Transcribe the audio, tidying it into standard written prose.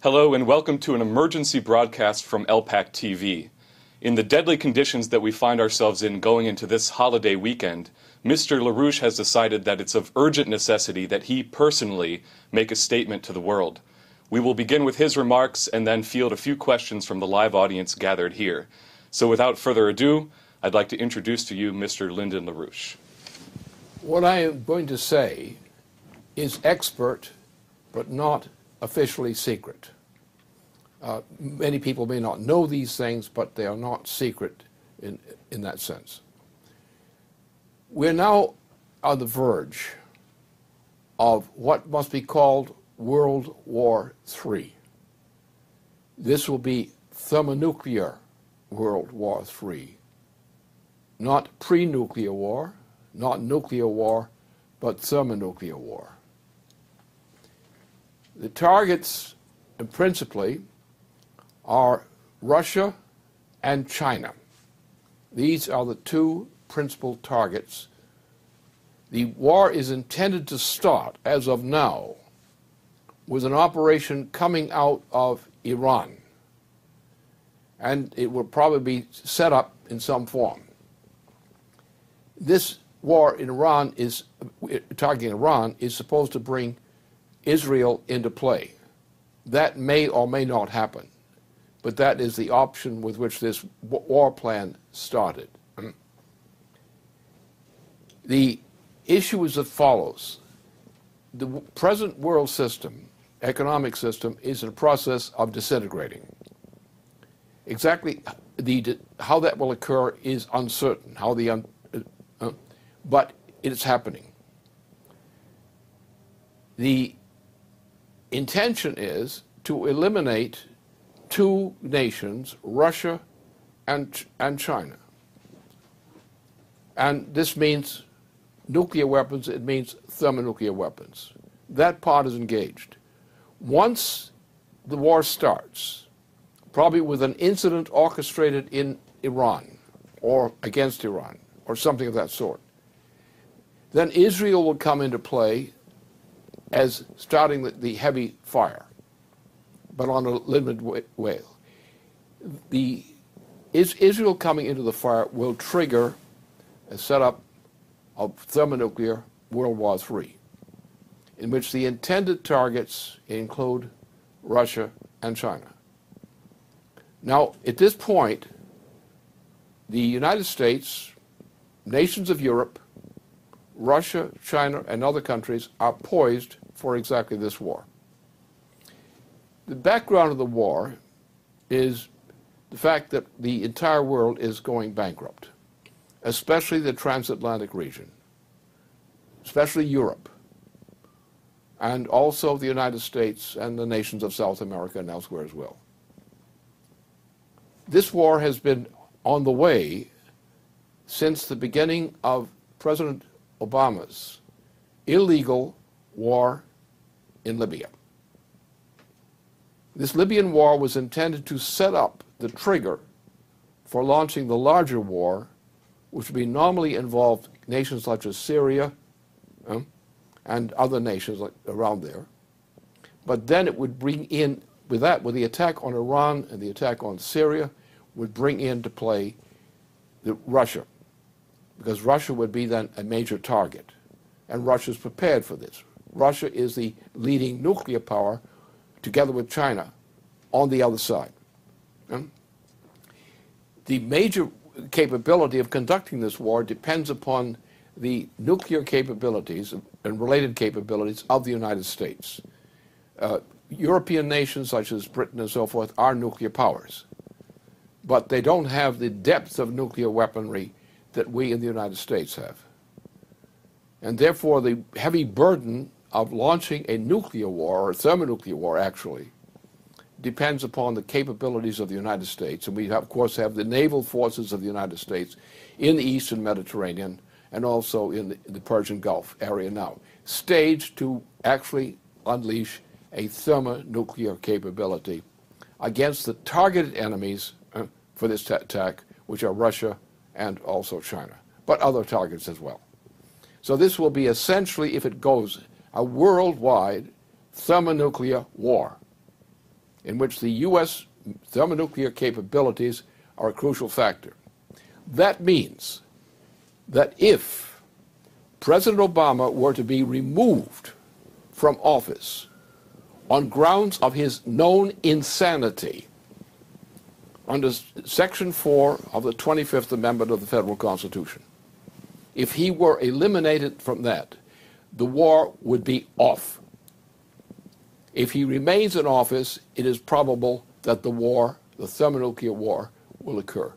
Hello and welcome to an emergency broadcast from LPAC TV. In the deadly conditions that we find ourselves in going into this holiday weekend, Mr. LaRouche has decided that it's of urgent necessity that he personally make a statement to the world. We will begin with his remarks and then field a few questions from the live audience gathered here. So without further ado, I'd like to introduce to you Mr. Lyndon LaRouche. What I am going to say is expert, but not officially secret. Many people may not know these things, but they are not secret in that sense. We're now on the verge of what must be called World War III. This will be thermonuclear World War III. Not pre-nuclear war, not nuclear war, but thermonuclear war. The targets, principally, are Russia and China. These are the two principal targets. The war is intended to start, as of now, with an operation coming out of Iran. And it will probably be set up in some form. This war in Iran is, targeting Iran, is supposed to bring Israel into play. That may or may not happen, but that is the option with which this war plan started. The issue is as follows. The present world system, economic system, is in a process of disintegrating. Exactly how that will occur is uncertain, but it's happening. The intention is to eliminate two nations, Russia and China. And this means nuclear weapons, it means thermonuclear weapons. That part is engaged. Once the war starts, probably with an incident orchestrated in Iran or against Iran or something of that sort, then Israel will come into play as starting the heavy fire, but on a limited way. Israel coming into the fire will trigger a setup of thermonuclear World War III, in which the intended targets include Russia and China. Now, at this point, the United States, nations of Europe, Russia, China, and other countries are poised for exactly this war. The background of the war is the fact that the entire world is going bankrupt, especially the transatlantic region, especially Europe, and also the United States and the nations of South America and elsewhere as well. This war has been on the way since the beginning of President Obama's illegal war in Libya. This Libyan war was intended to set up the trigger for launching the larger war, which would be normally involve nations such as Syria and other nations around there. But then it would bring in, with the attack on Iran and the attack on Syria, would bring into play Russia, because Russia would be then a major target. And Russia is prepared for this. Russia is the leading nuclear power, together with China, on the other side. The major capability of conducting this war depends upon the nuclear capabilities and related capabilities of the United States. European nations such as Britain and so forth are nuclear powers, but they don't have the depth of nuclear weaponry that we in the United States have. And therefore the heavy burden of launching a nuclear war, or a thermonuclear war actually, depends upon the capabilities of the United States. And we, of course, have the naval forces of the United States in the Eastern Mediterranean and also in the Persian Gulf area now, staged to actually unleash a thermonuclear capability against the targeted enemies for this attack, which are Russia and also China, but other targets as well. So this will be essentially, if it goes, a worldwide thermonuclear war. in which the U.S. thermonuclear capabilities are a crucial factor. That means that if President Obama were to be removed from office on grounds of his known insanity, under Section 4 of the 25th Amendment of the Federal Constitution, if he were eliminated from that, the war would be off. If he remains in office, it is probable that the war, the thermonuclear war, will occur.